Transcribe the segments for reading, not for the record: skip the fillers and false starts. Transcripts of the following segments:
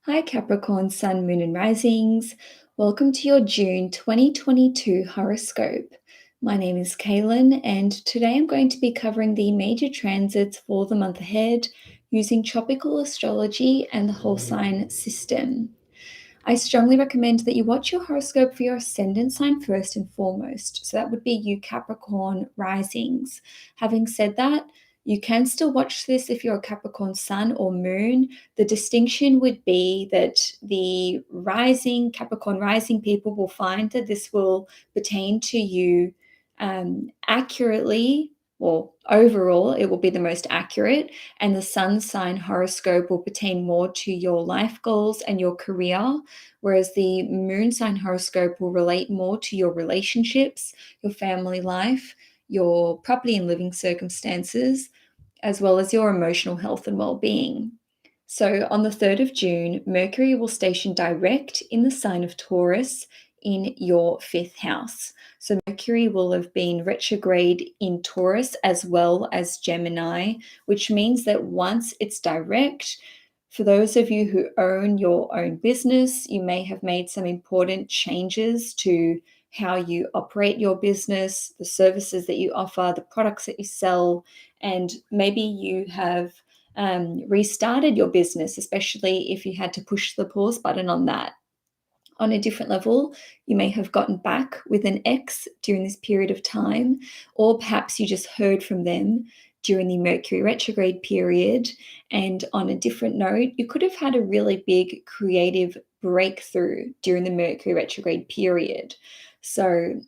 Hi Capricorn, Sun, Moon and Risings. Welcome to your June 2022 horoscope. My name is Cailin and today I'm going to be covering the major transits for the month ahead using tropical astrology and the whole sign system. I strongly recommend that you watch your horoscope for your ascendant sign first and foremost. So that would be you Capricorn risings. Having said that, you can still watch this if you're a Capricorn sun or moon. The distinction would be that the rising Capricorn rising people will find that this will pertain to you accurately, or overall, it will be the most accurate, and the sun sign horoscope will pertain more to your life goals and your career, whereas the moon sign horoscope will relate more to your relationships, your family life, your property and living circumstances, as well as your emotional health and well-being. So on the 3rd of June, Mercury will station direct in the sign of Taurus in your 5th house. So Mercury will have been retrograde in Taurus as well as Gemini, which means that once it's direct, for those of you who own your own business, you may have made some important changes to how you operate your business, the services that you offer, the products that you sell, and maybe you have restarted your business, especially if you had to push the pause button on that. On a different level, you may have gotten back with an ex during this period of time, or perhaps you just heard from them during the Mercury retrograde period. And on a different note, you could have had a really big creative breakthrough during the Mercury retrograde period. So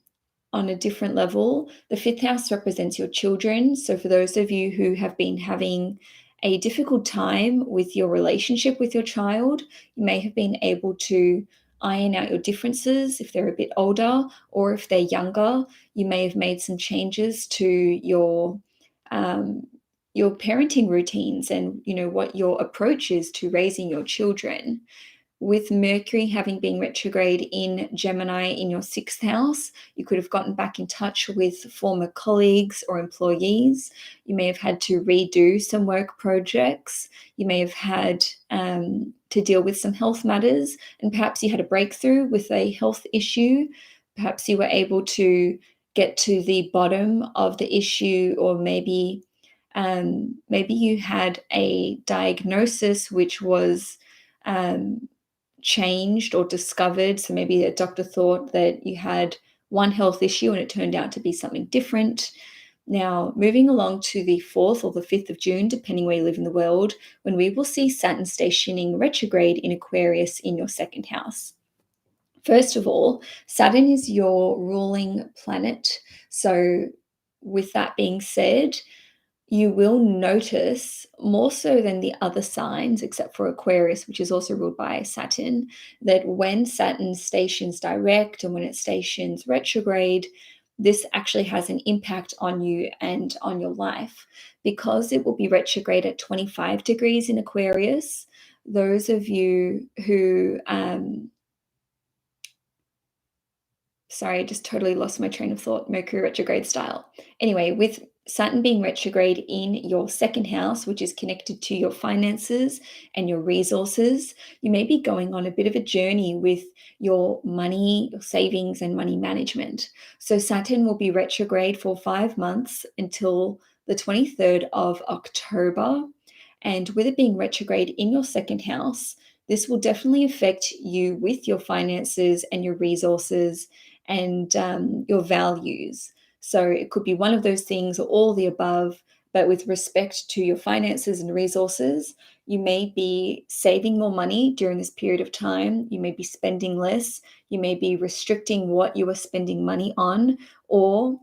on a different level, the 5th house represents your children. So for those of you who have been having a difficult time with your relationship with your child, you may have been able to iron out your differences if they're a bit older, or if they're younger, you may have made some changes to your parenting routines and what your approach is to raising your children. With Mercury having been retrograde in Gemini in your 6th house, you could have gotten back in touch with former colleagues or employees. You may have had to redo some work projects. You may have had to deal with some health matters, and perhaps you had a breakthrough with a health issue. Perhaps you were able to get to the bottom of the issue, or maybe you had a diagnosis which was changed or discovered. So maybe a doctor thought that you had one health issue and it turned out to be something different. Now, moving along to the 4th or the 5th of June, depending where you live in the world, when we will see Saturn stationing retrograde in Aquarius in your 2nd house. First of all, Saturn is your ruling planet. So with that being said, you will notice more so than the other signs, except for Aquarius, which is also ruled by Saturn, that when Saturn stations direct and when it stations retrograde, this actually has an impact on you and on your life. Because it will be retrograde at 25 degrees in Aquarius, those of you who sorry, I just totally lost my train of thought, Mercury retrograde style. Anyway, with Saturn being retrograde in your 2nd house, which is connected to your finances and your resources, you may be going on a bit of a journey with your money, your savings, and money management. So Saturn will be retrograde for 5 months until the 23rd of October. And with it being retrograde in your 2nd house, this will definitely affect you with your finances and your resources and your values. So it could be one of those things or all the above, but with respect to your finances and resources, you may be saving more money during this period of time. You may be spending less. You may be restricting what you are spending money on, or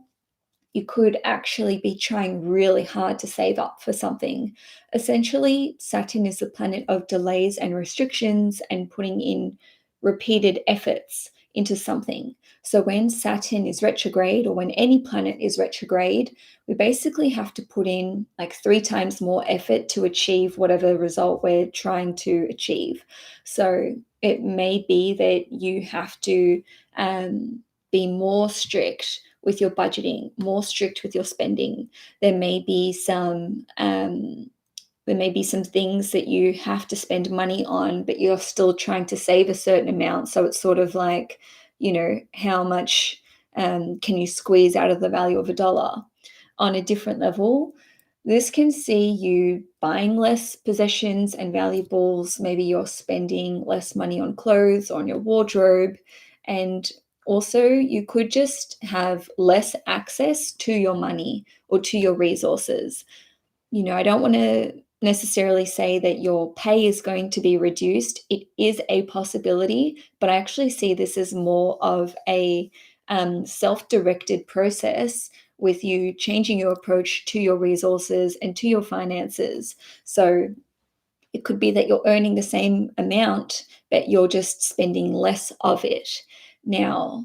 you could actually be trying really hard to save up for something. Essentially, Saturn is the planet of delays and restrictions and putting in repeated efforts into something. So when Saturn is retrograde, or when any planet is retrograde, we basically have to put in like 3 times more effort to achieve whatever result we're trying to achieve. So it may be that you have to be more strict with your budgeting, more strict with your spending. There may be some There may be some things that you have to spend money on, but you're still trying to save a certain amount. So it's sort of like, how much can you squeeze out of the value of a dollar? On a different level, this can see you buying less possessions and valuables. Maybe you're spending less money on clothes or on your wardrobe. And also, you could just have less access to your money or to your resources. I don't want to necessarily say that your pay is going to be reduced. It is a possibility, but I actually see this as more of a self-directed process with you changing your approach to your resources and to your finances. So it could be that you're earning the same amount, but you're just spending less of it. Now,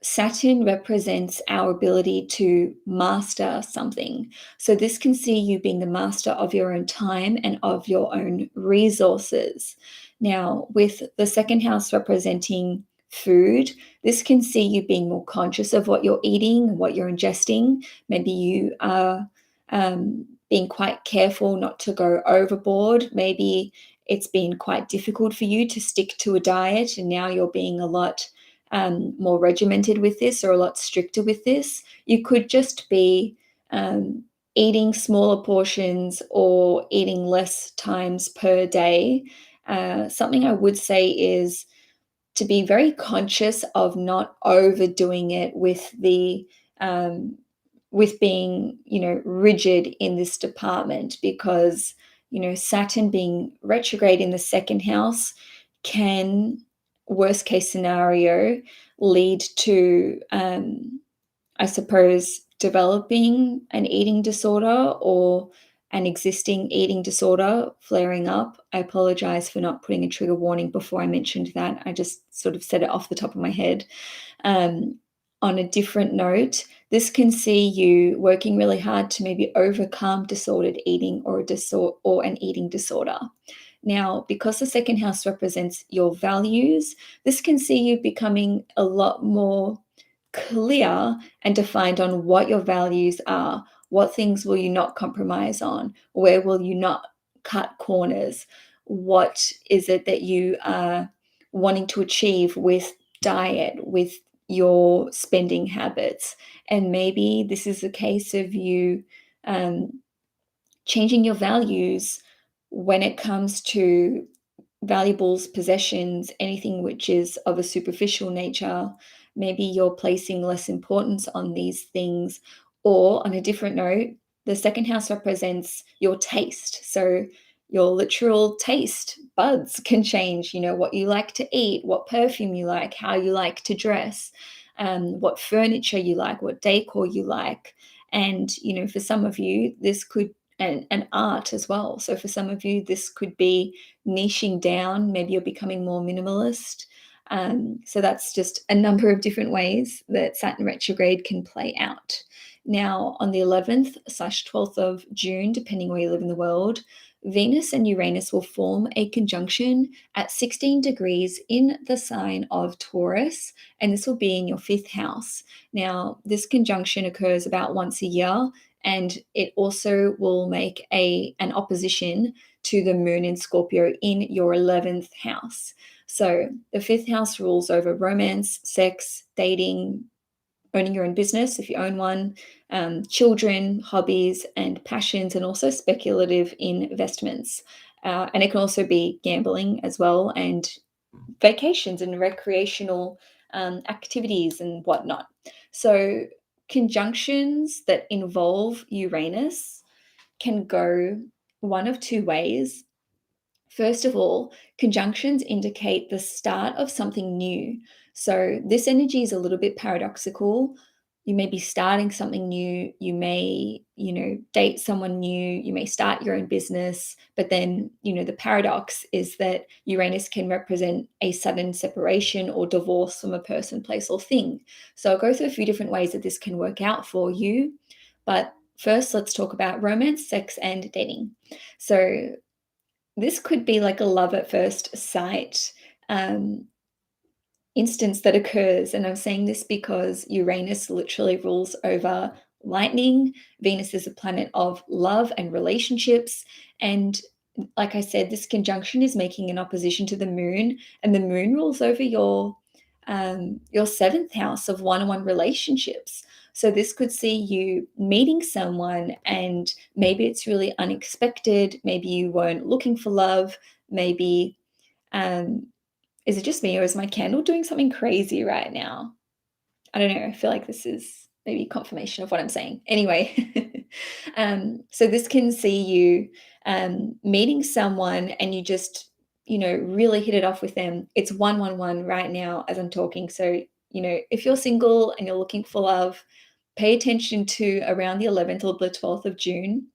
Saturn represents our ability to master something. So this can see you being the master of your own time and of your own resources. Now, with the second house representing food, this can see you being more conscious of what you're eating, what you're ingesting. Maybe you are being quite careful not to go overboard. Maybe it's been quite difficult for you to stick to a diet, and now you're being a lot more regimented with this or a lot stricter with this. You could just be eating smaller portions or eating less times per day. Something I would say is to be very conscious of not overdoing it with being, rigid in this department, because, Saturn being retrograde in the second house can, worst case scenario, lead to, I suppose, developing an eating disorder or an existing eating disorder flaring up. I apologize for not putting a trigger warning before I mentioned that. I just sort of said it off the top of my head. On a different note, this can see you working really hard to maybe overcome disordered eating or an eating disorder. Now, because the second house represents your values, this can see you becoming a lot more clear and defined on what your values are. What things will you not compromise on? Where will you not cut corners? What is it that you are wanting to achieve with diet, with your spending habits? And maybe this is a case of you changing your values when it comes to valuables, possessions, anything which is of a superficial nature. Maybe you're placing less importance on these things. Or on a different note, the second house represents your taste. So your literal taste buds can change, what you like to eat, what perfume you like, how you like to dress, what furniture you like, what decor you like. And, for some of you, this could, and art as well. So for some of you, this could be niching down. Maybe you're becoming more minimalist. So that's just a number of different ways that Saturn retrograde can play out. Now, on the 11th/12th of June, depending where you live in the world, Venus and Uranus will form a conjunction at 16 degrees in the sign of Taurus, and this will be in your fifth house. Now, this conjunction occurs about once a year, and it also will make an opposition to the moon in Scorpio in your 11th house. So the fifth house rules over romance, sex, dating, owning your own business if you own one, children, hobbies, and passions, and also speculative investments. And it can also be gambling as well, and vacations and recreational activities and whatnot. So conjunctions that involve Uranus can go one of two ways. First of all, conjunctions indicate the start of something new. So this energy is a little bit paradoxical. You may be starting something new. You may, date someone new. You may start your own business. But then, the paradox is that Uranus can represent a sudden separation or divorce from a person, place, or thing. So I'll go through a few different ways that this can work out for you. But first, let's talk about romance, sex, and dating. So this could be like a love at first sight instance that occurs. And I'm saying this because Uranus literally rules over lightning. Venus is a planet of love and relationships. And like I said, this conjunction is making an opposition to the moon, and the moon rules over your seventh house of one-on-one relationships. So this could see you meeting someone, and maybe it's really unexpected. Maybe you weren't looking for love. Maybe, is it just me, or is my candle doing something crazy right now? I don't know. I feel like this is maybe confirmation of what I'm saying. Anyway, so this can see you meeting someone, and you just, really hit it off with them. It's 111 right now as I'm talking. So, if you're single and you're looking for love, pay attention to around the 11th or the 12th of June,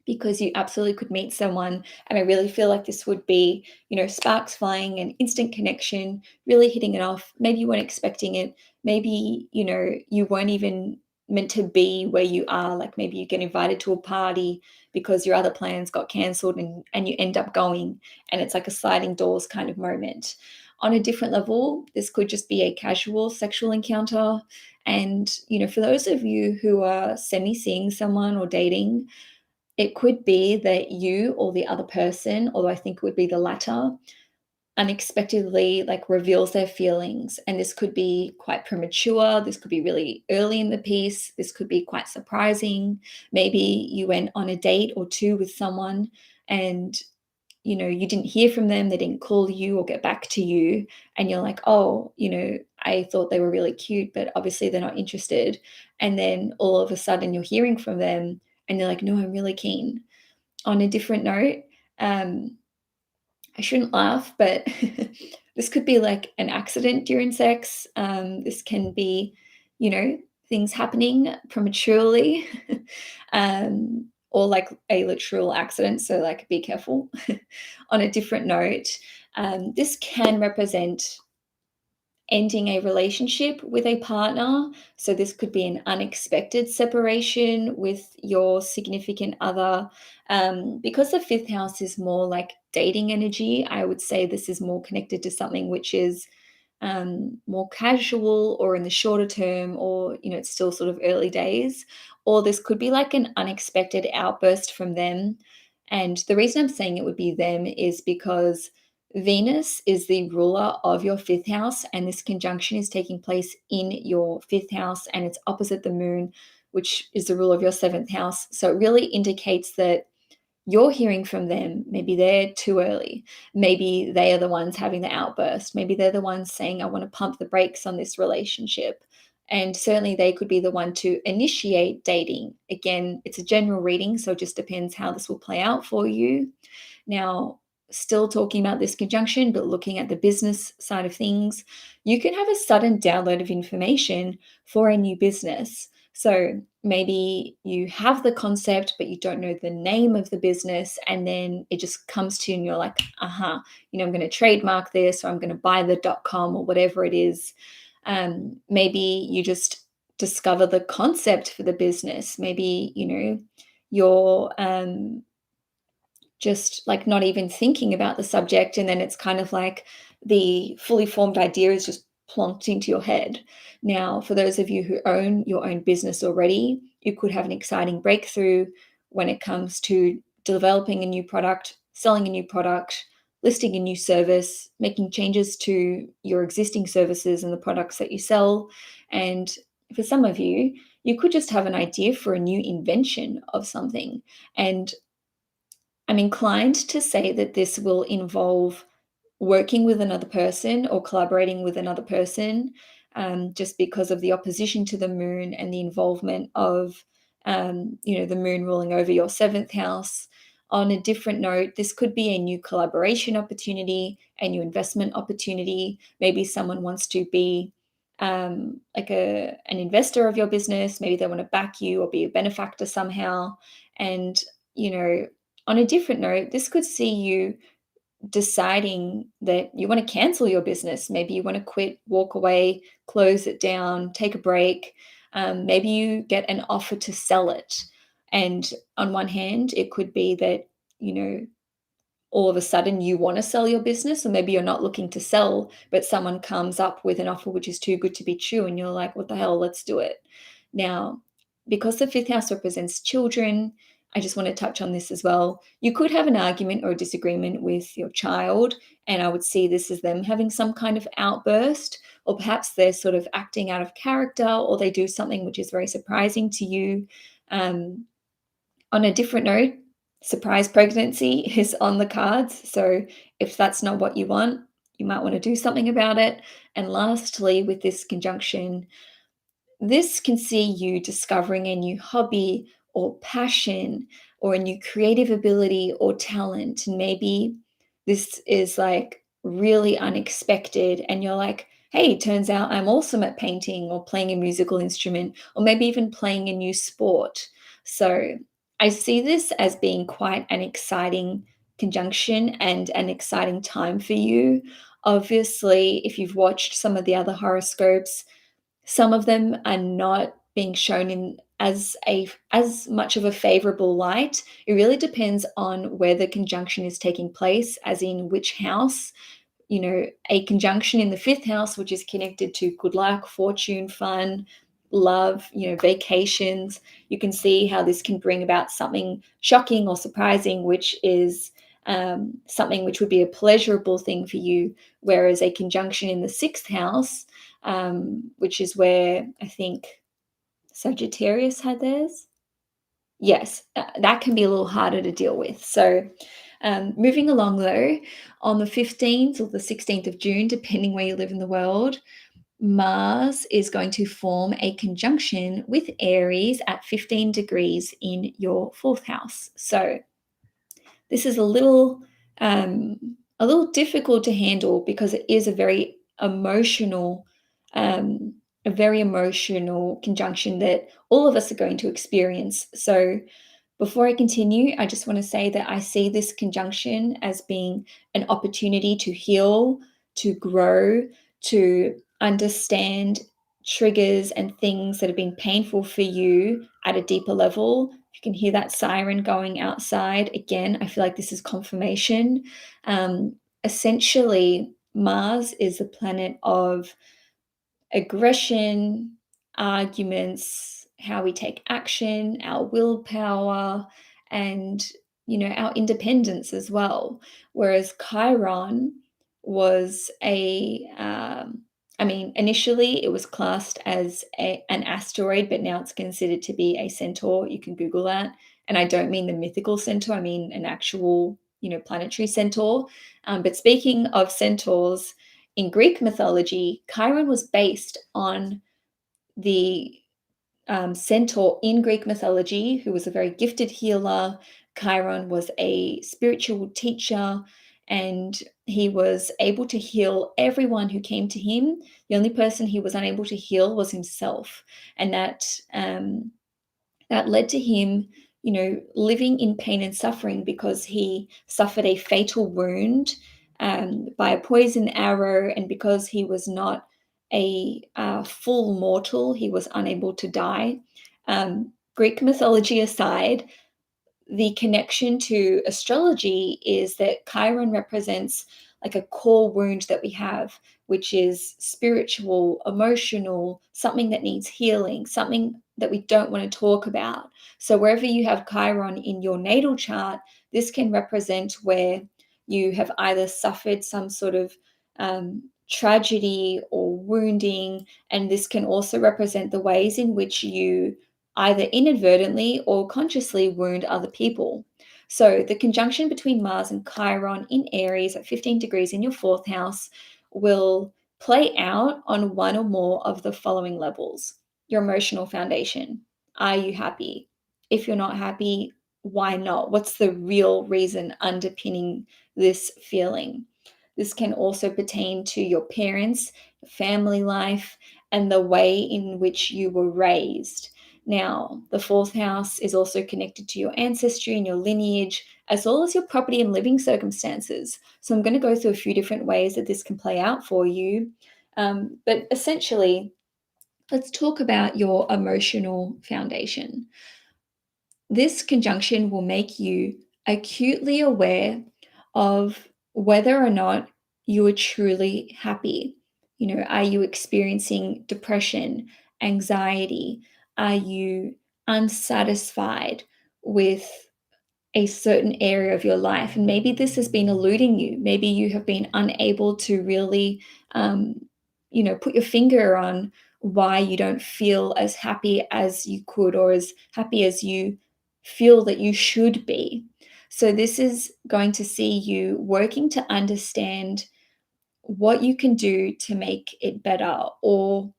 because you absolutely could meet someone. And I really feel like this would be, sparks flying and instant connection, really hitting it off. Maybe you weren't expecting it. Maybe, you weren't even meant to be where you are. Like maybe you get invited to a party because your other plans got cancelled, and you end up going, and it's like a sliding doors kind of moment. On a different level, this could just be a casual sexual encounter. And, for those of you who are semi seeing someone or dating, it could be that you or the other person, although I think it would be the latter, unexpectedly like reveals their feelings. And this could be quite premature. This could be really early in the piece. This could be quite surprising. Maybe you went on a date or two with someone, and you didn't hear from them, they didn't call you or get back to you, and you're like, oh, I thought they were really cute, but obviously they're not interested. And then all of a sudden you're hearing from them, and they're like, no, I'm really keen. On a different note, I shouldn't laugh, but this could be like an accident during sex. This can be, things happening prematurely, or like a literal accident. So, like, be careful. On a different note, this can represent ending a relationship with a partner. So this could be an unexpected separation with your significant other. Because the fifth house is more like dating energy, I would say this is more connected to something which is more casual or in the shorter term, or it's still sort of early days. Or this could be like an unexpected outburst from them. And the reason I'm saying it would be them is because Venus is the ruler of your fifth house, and this conjunction is taking place in your fifth house, and it's opposite the moon, which is the ruler of your seventh house. So it really indicates that you're hearing from them. Maybe they're too early. Maybe they are the ones having the outburst. Maybe they're the ones saying, I want to pump the brakes on this relationship. And certainly they could be the one to initiate dating. Again, it's a general reading, so it just depends how this will play out for you. Now, still talking about this conjunction, but looking at the business side of things, you can have a sudden download of information for a new business. So maybe you have the concept, but you don't know the name of the business. And then it just comes to you and you're like, I'm going to trademark this, or I'm going to buy the .com or whatever it is. Maybe you just discover the concept for the business. Maybe, you're just like not even thinking about the subject, and then it's kind of like the fully formed idea is just plonked into your head. Now, for those of you who own your own business already, you could have an exciting breakthrough when it comes to developing a new product, selling a new product, listing a new service, making changes to your existing services and the products that you sell. And for some of you, you could just have an idea for a new invention of something. And I'm inclined to say that this will involve working with another person or collaborating with another person, just because of the opposition to the moon and the involvement of, the moon ruling over your seventh house. On a different note, this could be a new collaboration opportunity, a new investment opportunity. Maybe someone wants to be like an investor of your business. Maybe they want to back you or be a benefactor somehow. And, on a different note, this could see you deciding that you want to cancel your business. Maybe you want to quit, walk away, close it down, take a break. Maybe you get an offer to sell it. And on one hand, it could be that, all of a sudden you want to sell your business, or maybe you're not looking to sell, but someone comes up with an offer which is too good to be true, and you're like, what the hell, let's do it. Now, because the fifth house represents children, I just want to touch on this as well. You could have an argument or a disagreement with your child, and I would see this as them having some kind of outburst, or perhaps they're sort of acting out of character, or they do something which is very surprising to you. Um, on a different note, surprise pregnancy is on the cards. So if that's not what you want, you might want to do something about it. And lastly, with this conjunction, this can see you discovering a new hobby or passion or a new creative ability or talent. And maybe this is like really unexpected, and you're like, hey, turns out I'm awesome at painting or playing a musical instrument, or maybe even playing a new sport. So I see this as being quite an exciting conjunction and an exciting time for you. Obviously, if you've watched some of the other horoscopes, some of them are not being shown in as much of a favorable light. It really depends on where the conjunction is taking place, as in which house. A conjunction in the fifth house, which is connected to good luck, fortune, fun, love, vacations. You can see how this can bring about something shocking or surprising, which is something which would be a pleasurable thing for you. Whereas a conjunction in the sixth house, which is where I think Sagittarius had theirs. Yes, that can be a little harder to deal with. So, moving along though, on the 15th or the 16th of June, depending where you live in the world, Mars is going to form a conjunction with Aries at 15 degrees in your fourth house. So, this is a little difficult to handle because it is um, a very emotional conjunction that all of us are going to experience. So before I continue, I just want to say that I see this conjunction as being an opportunity to heal, to grow, to understand triggers and things that have been painful for you at a deeper level. You can hear that siren going outside. Again, I feel like this is confirmation. Um, Essentially, Mars is the planet of aggression, arguments, how we take action, our willpower, and our independence as well. Whereas Chiron was initially it was classed as an asteroid, but now it's considered to be a centaur. You can Google that. And I don't mean the mythical centaur, I mean an actual, planetary centaur. But speaking of centaurs, in Greek mythology, Chiron was based on the centaur in Greek mythology, who was a very gifted healer. Chiron was a spiritual teacher, and he was able to heal everyone who came to him. The only person he was unable to heal was himself, and that led to him, living in pain and suffering because he suffered a fatal wound by a poison arrow, and because he was not a full mortal, he was unable to die. Greek mythology aside, the connection to astrology is that Chiron represents like a core wound that we have, which is spiritual, emotional, something that needs healing, something that we don't want to talk about. So, wherever you have Chiron in your natal chart, this can represent where you have either suffered some sort of tragedy or wounding, and this can also represent the ways in which you either inadvertently or consciously wound other people. So, the conjunction between Mars and Chiron in Aries at 15 degrees in your fourth house will play out on one or more of the following levels. Your emotional foundation. Are you happy? If you're not happy, why not? What's the real reason underpinning this feeling? This can also pertain to your parents, family life, and the way in which you were raised. Now, the fourth house is also connected to your ancestry and your lineage, as well as your property and living circumstances. So, I'm going to go through a few different ways that this can play out for you. But essentially, let's talk about your emotional foundation. This conjunction will make you acutely aware of whether or not you are truly happy. Are you experiencing depression, anxiety? Are you unsatisfied with a certain area of your life. And maybe this has been eluding you. Maybe you have been unable to really, put your finger on why you don't feel as happy as you could or as happy as you feel that you should be. So, this is going to see you working to understand what you can do to make it better, or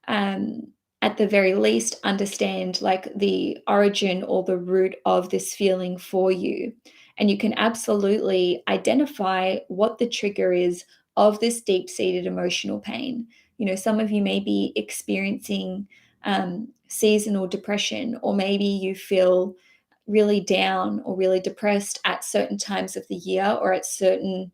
um, at the very least understand like the origin or the root of this feeling for you. And you can absolutely identify what the trigger is of this deep-seated emotional pain. Some of you may be experiencing seasonal depression, or maybe you feel really down or really depressed at certain times of the year, or at certain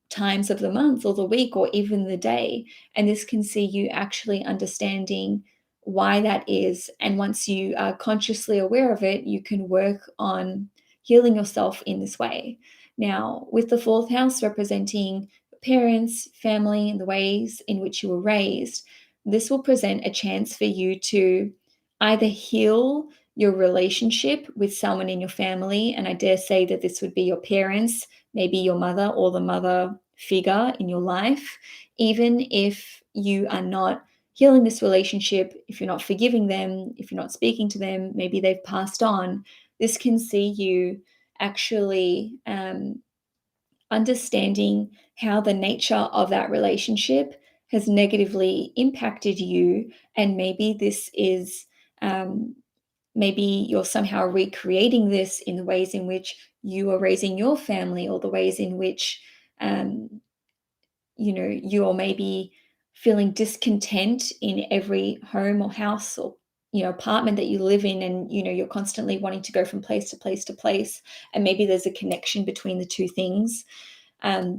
times of the month or the week or even the day. And this can see you actually understanding why that is. And once you are consciously aware of it, you can work on healing yourself in this way. Now, with the fourth house representing parents, family, and the ways in which you were raised, this will present a chance for you to either heal your relationship with someone in your family. And I dare say that this would be your parents, maybe your mother or the mother figure in your life. Even if you are not healing this relationship, if you're not forgiving them, if you're not speaking to them, maybe they've passed on, this can see you actually understanding how the nature of that relationship has negatively impacted you. And maybe this is um, maybe you're somehow recreating this in the ways in which you are raising your family, or the ways in which um, you're maybe feeling discontent in every home or house or apartment that you live in, and you're constantly wanting to go from place to place to place. And maybe there's a connection between the two things,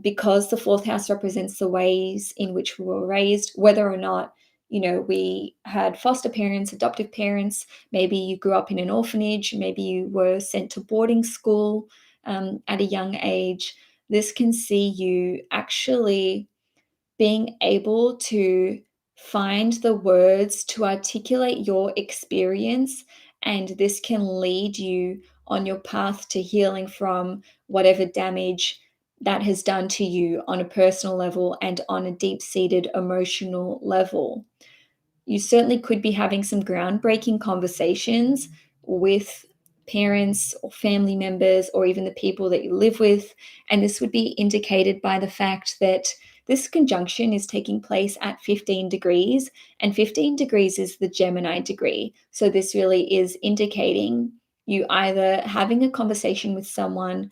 because the fourth house represents the ways in which we were raised, whether or not we had foster parents, adoptive parents. Maybe you grew up in an orphanage, maybe you were sent to boarding school at a young age. This can see you actually being able to find the words to articulate your experience, and this can lead you on your path to healing from whatever damage that has done to you on a personal level and on a deep-seated emotional level. You certainly could be having some groundbreaking conversations with parents or family members, or even the people that you live with. And this would be indicated by the fact that this conjunction is taking place at 15 degrees, and 15 degrees is the Gemini degree. So this really is indicating you either having a conversation with someone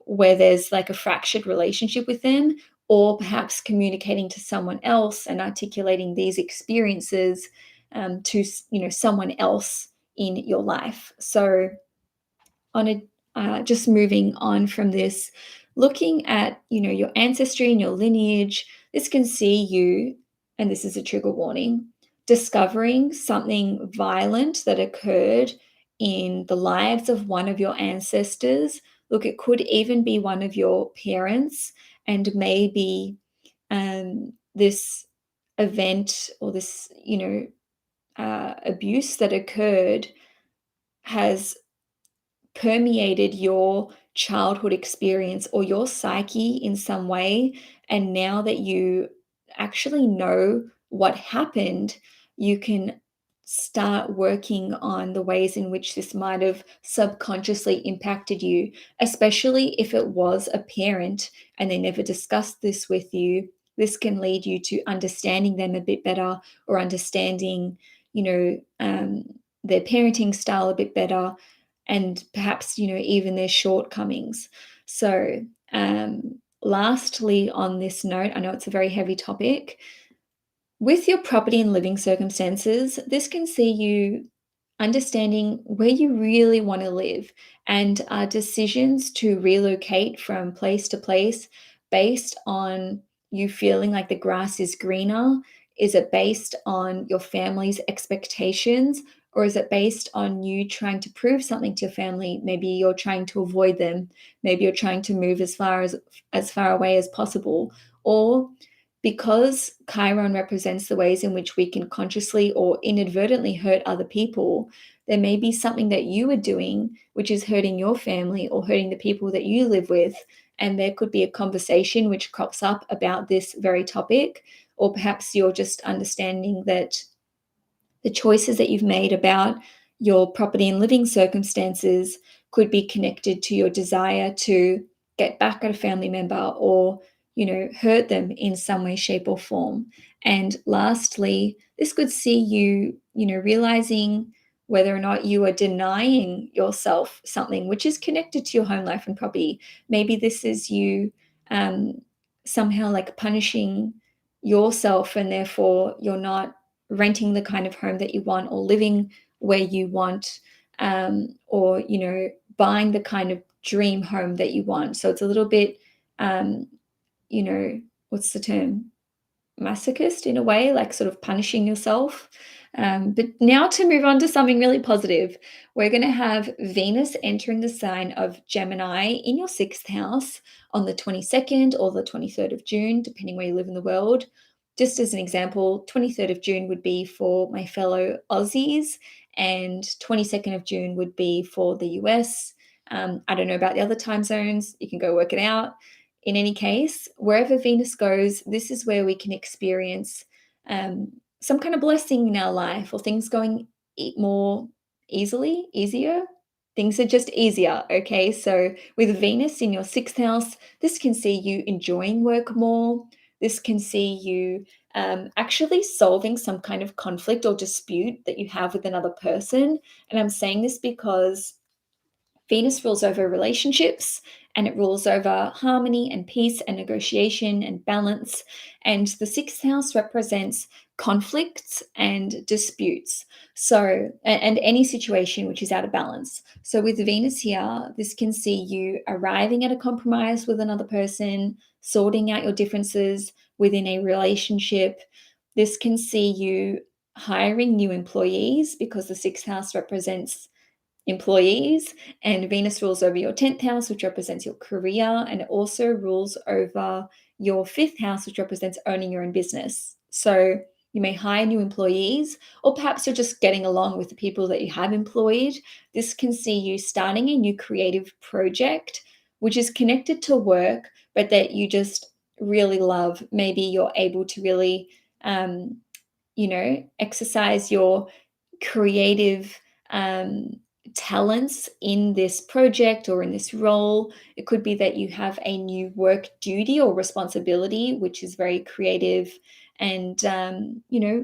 where there's like a fractured relationship with them, or perhaps communicating to someone else and articulating these experiences to someone else in your life. So on a just moving on from this, looking at your ancestry and your lineage, this can see you, and this is a trigger warning, discovering something violent that occurred in the lives of one of your ancestors. Look, it could even be one of your parents, and maybe this event or this abuse that occurred has permeated your childhood experience or your psyche in some way. And now that you actually know what happened, you can start working on the ways in which this might have subconsciously impacted you, especially if it was a parent and they never discussed this with you. This can lead you to understanding them a bit better, or understanding, their parenting style a bit better, and perhaps even their shortcomings. So lastly, on this note, I know it's a very heavy topic. With your property and living circumstances, this can see you understanding where you really want to live, and decisions to relocate from place to place based on you feeling like the grass is greener. Is it based on your family's expectations, or is it based on you trying to prove something to your family? Maybe you're trying to avoid them. Maybe you're trying to move as far away as possible, or because Chiron represents the ways in which we can consciously or inadvertently hurt other people, there may be something that you are doing which is hurting your family or hurting the people that you live with. And there could be a conversation which crops up about this very topic, or perhaps you're just understanding that the choices that you've made about your property and living circumstances could be connected to your desire to get back at a family member or, hurt them in some way, shape, or form. And lastly, this could see you, realizing whether or not you are denying yourself something which is connected to your home life and property. Maybe this is you somehow like punishing yourself, and therefore you're not renting the kind of home that you want or living where you want, or buying the kind of dream home that you want. So it's a little bit, um, what's the term, masochist in a way, like sort of punishing yourself. But now to move on to something really positive, we're going to have Venus entering the sign of Gemini in your sixth house on the 22nd or the 23rd of June, depending where you live in the world. Just as an example, 23rd of June would be for my fellow Aussies, and 22nd of June would be for the US. I don't know about the other time zones. You can go work it out. In any case, wherever Venus goes, this is where we can experience some kind of blessing in our life, or things going more easier. Things are just easier, okay? So with Venus in your sixth house, this can see you enjoying work more. This can see you actually solving some kind of conflict or dispute that you have with another person. And I'm saying this because Venus rules over relationships, and it rules over harmony and peace and negotiation and balance. And the sixth house represents conflicts and disputes. So, and any situation which is out of balance. So, with Venus here, this can see you arriving at a compromise with another person, sorting out your differences within a relationship. This can see you hiring new employees, because the sixth house represents employees, and Venus rules over your 10th house, which represents your career, and it also rules over your 5th house, which represents owning your own business. So you may hire new employees, or perhaps you're just getting along with the people that you have employed. This can see you starting a new creative project which is connected to work, but that you just really love. Maybe you're able to really exercise your creative talents in this project or in this role. It could be that you have a new work duty or responsibility, which is very creative. And,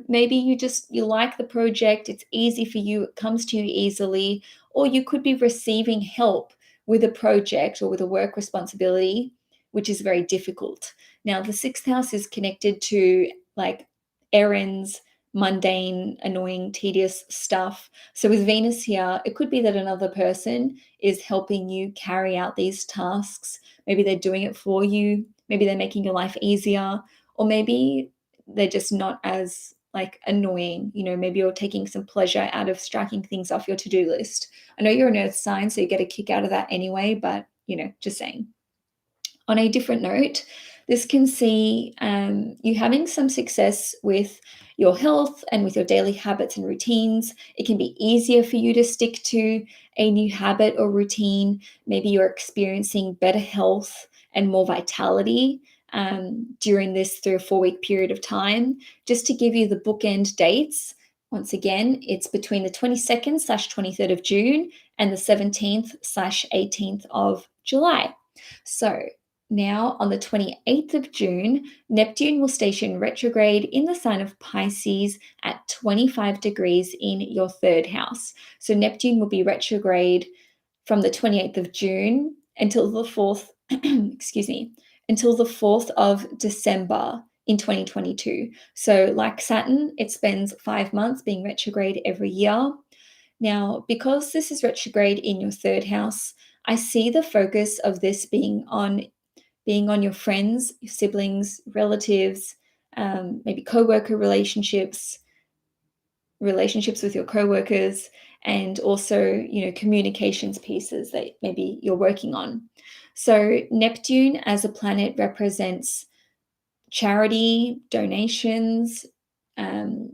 maybe you like the project, it's easy for you, it comes to you easily, or you could be receiving help with a project or with a work responsibility, which is very difficult. Now, the sixth house is connected to like errands, mundane, annoying, tedious stuff. So with Venus here, it could be that another person is helping you carry out these tasks. Maybe they're doing it for you. Maybe they're making your life easier, or maybe they're just not as like annoying. Maybe you're taking some pleasure out of striking things off your to-do list. I know you're an earth sign, so you get a kick out of that anyway, but just saying. On a different note, this can see you having some success with your health and with your daily habits and routines. It can be easier for you to stick to a new habit or routine. Maybe you're experiencing better health and more vitality during this 3 or 4 week period of time. Just to give you the bookend dates, once again, it's between the 22nd/23rd of June and the 17th/18th of July. So now, on the 28th of June, Neptune will station retrograde in the sign of Pisces at 25 degrees in your third house. So Neptune will be retrograde from the 28th of June until the 4th, until the 4th of December in 2022. So like Saturn, it spends 5 months being retrograde every year. Now, because this is retrograde in your third house, I see the focus of this being on your friends, your siblings, relatives, maybe co-worker relationships with your co-workers, and also, communications pieces that maybe you're working on. So Neptune as a planet represents charity, donations,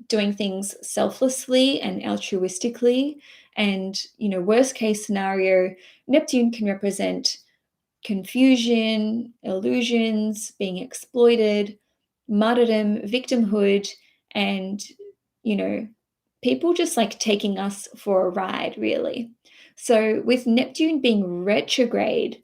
doing things selflessly and altruistically. And, worst case scenario, Neptune can represent confusion, illusions, being exploited, martyrdom, victimhood, and, you know, people just like taking us for a ride, really. So, with Neptune being retrograde,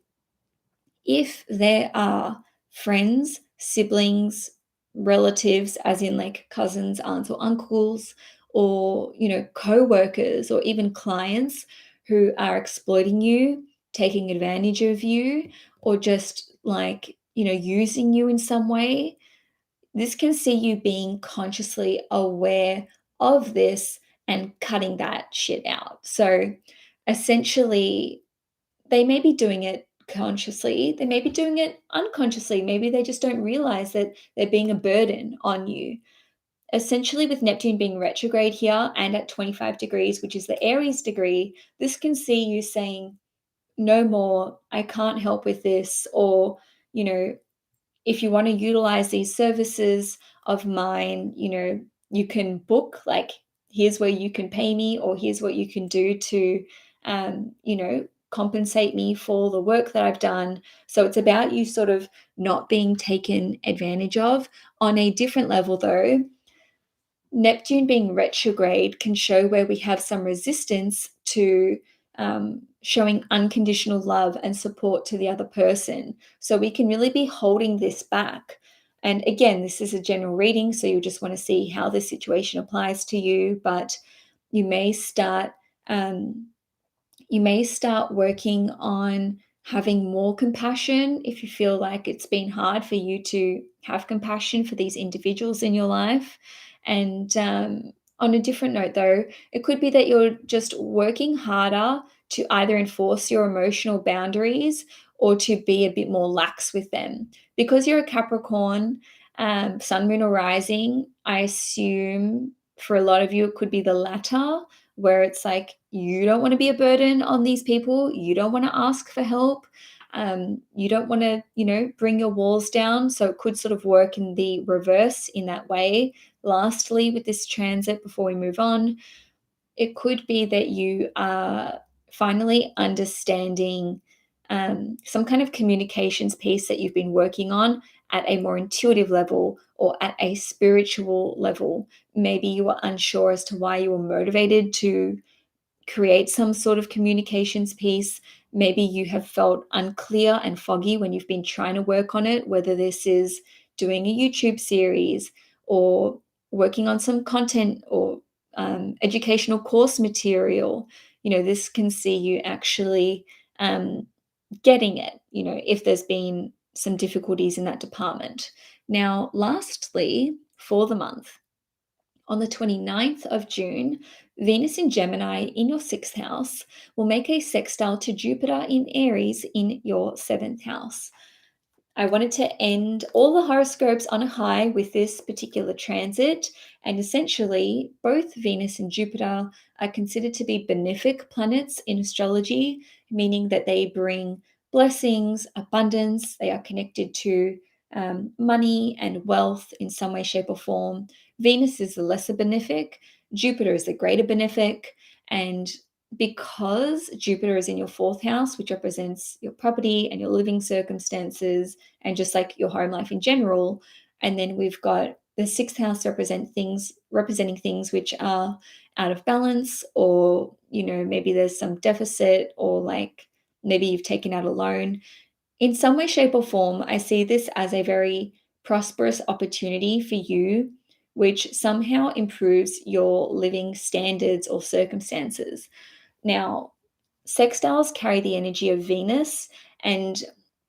if there are friends, siblings, relatives, as in like cousins, aunts, or uncles, or, co workers, or even clients who are exploiting you, taking advantage of you, or just like, using you in some way, this can see you being consciously aware of this and cutting that shit out. So essentially, they may be doing it consciously, they may be doing it unconsciously. Maybe they just don't realize that they're being a burden on you. Essentially, with Neptune being retrograde here and at 25 degrees, which is the Aries degree, this can see you saying, no more, I can't help with this, or, you know, if you want to utilize these services of mine, you can book, like, here's where you can pay me, or here's what you can do to, compensate me for the work that I've done. So it's about you sort of not being taken advantage of. On a different level, though, Neptune being retrograde can show where we have some resistance to showing unconditional love and support to the other person. So we can really be holding this back. And again, this is a general reading, so you just want to see how this situation applies to you. But you may start um, you may start working on having more compassion if you feel like it's been hard for you to have compassion for these individuals in your life. And on a different note, though, it could be that you're just working harder to either enforce your emotional boundaries or to be a bit more lax with them. Because you're a Capricorn, sun, moon, or rising, I assume for a lot of you, it could be the latter, where it's like you don't want to be a burden on these people. You don't want to ask for help. You don't want to, bring your walls down. So it could sort of work in the reverse in that way. Lastly, with this transit, before we move on, it could be that you are finally understanding some kind of communications piece that you've been working on at a more intuitive level or at a spiritual level. Maybe you were unsure as to why you were motivated to create some sort of communications piece. Maybe you have felt unclear and foggy when you've been trying to work on it, whether this is doing a YouTube series or working on some content or educational course material. This can see you actually getting it, if there's been some difficulties in that department. Now, lastly, for the month, on the 29th of June, Venus in Gemini in your sixth house will make a sextile to Jupiter in Aries in your seventh house. I wanted to end all the horoscopes on a high with this particular transit. And essentially, both Venus and Jupiter are considered to be benefic planets in astrology, meaning that they bring blessings, abundance. They are connected to money and wealth in some way, shape, or form. Venus is the lesser benefic, Jupiter is the greater benefic. And because Jupiter is in your fourth house, which represents your property and your living circumstances and just like your home life in general. And then we've got the sixth house representing things which are out of balance, or, maybe there's some deficit, or like maybe you've taken out a loan. In some way, shape, or form, I see this as a very prosperous opportunity for you, which somehow improves your living standards or circumstances. Now, sextiles carry the energy of Venus, and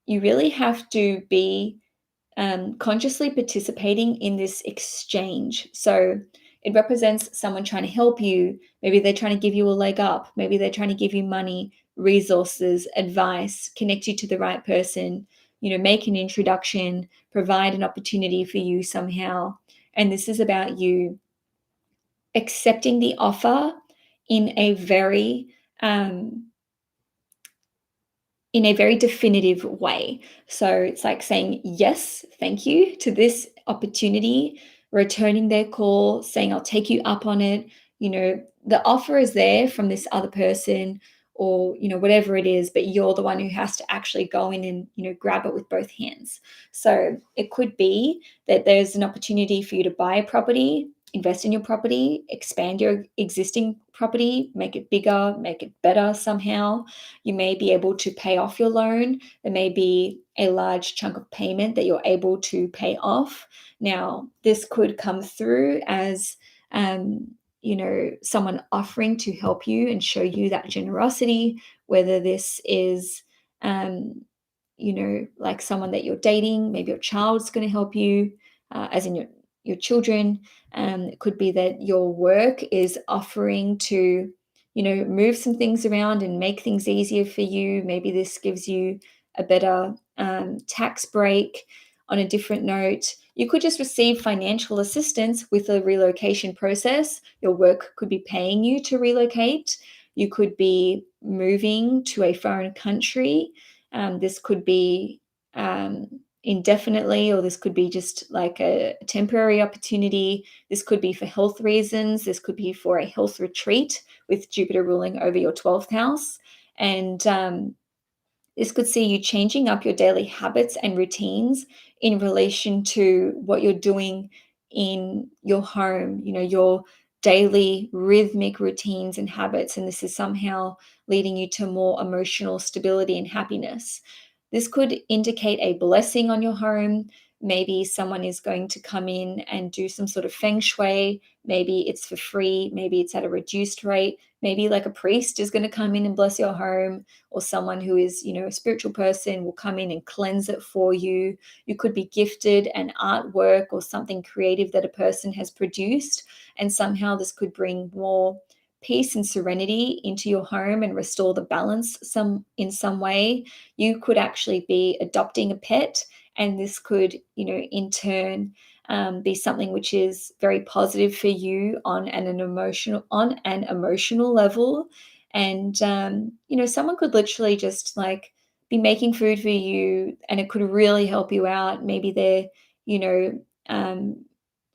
you really have to be consciously participating in this exchange. So it represents someone trying to help you. Maybe they're trying to give you a leg up. Maybe they're trying to give you money, resources, advice, connect you to the right person, make an introduction, provide an opportunity for you somehow. And this is about you accepting the offer in a very in a very definitive way. So it's like saying yes, thank you to this opportunity, returning their call, saying, I'll take you up on it. The offer is there from this other person, or, whatever it is, but you're the one who has to actually go in and, grab it with both hands. So it could be that there's an opportunity for you to buy a property, invest in your property, expand your existing property, make it bigger, make it better somehow. You may be able to pay off your loan. There may be a large chunk of payment that you're able to pay off. Now, this could come through as, someone offering to help you and show you that generosity, whether this is, like someone that you're dating, maybe your child's going to help you, as in your children. It could be that your work is offering to, move some things around and make things easier for you. Maybe this gives you a better tax break. On a different note, you could just receive financial assistance with the relocation process. Your work could be paying you to relocate. You could be moving to a foreign country. This could be indefinitely, or this could be just like a temporary opportunity. This could be for health reasons. This could be for a health retreat with Jupiter ruling over your 12th house. And this could see you changing up your daily habits and routines in relation to what you're doing in your home, your daily rhythmic routines and habits. And this is somehow leading you to more emotional stability and happiness. This could indicate a blessing on your home. Maybe someone is going to come in and do some sort of feng shui. Maybe it's for free. Maybe it's at a reduced rate. Maybe like a priest is going to come in and bless your home, or someone who is, a spiritual person will come in and cleanse it for you. You could be gifted an artwork or something creative that a person has produced, and somehow this could bring more peace and serenity into your home and restore the balance in some way. You could actually be adopting a pet, and this could, in turn, be something which is very positive for you on an emotional level. And someone could literally just like be making food for you, and it could really help you out. Maybe they're, you know, um,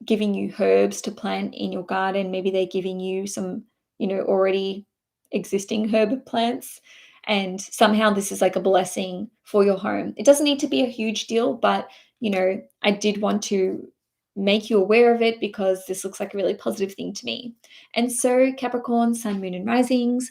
giving you herbs to plant in your garden. Maybe they're giving you some, already existing herb plants. And somehow this is like a blessing for your home. It doesn't need to be a huge deal, but, I did want to make you aware of it because this looks like a really positive thing to me. And so, Capricorn, Sun, Moon, and Risings,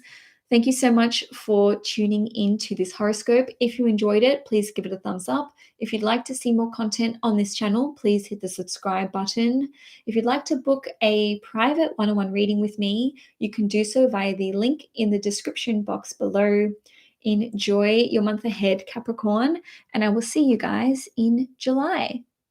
thank you so much for tuning into this horoscope. If you enjoyed it, please give it a thumbs up. If you'd like to see more content on this channel, please hit the subscribe button. If you'd like to book a private one-on-one reading with me, you can do so via the link in the description box below. Enjoy your month ahead, Capricorn, and I will see you guys in July.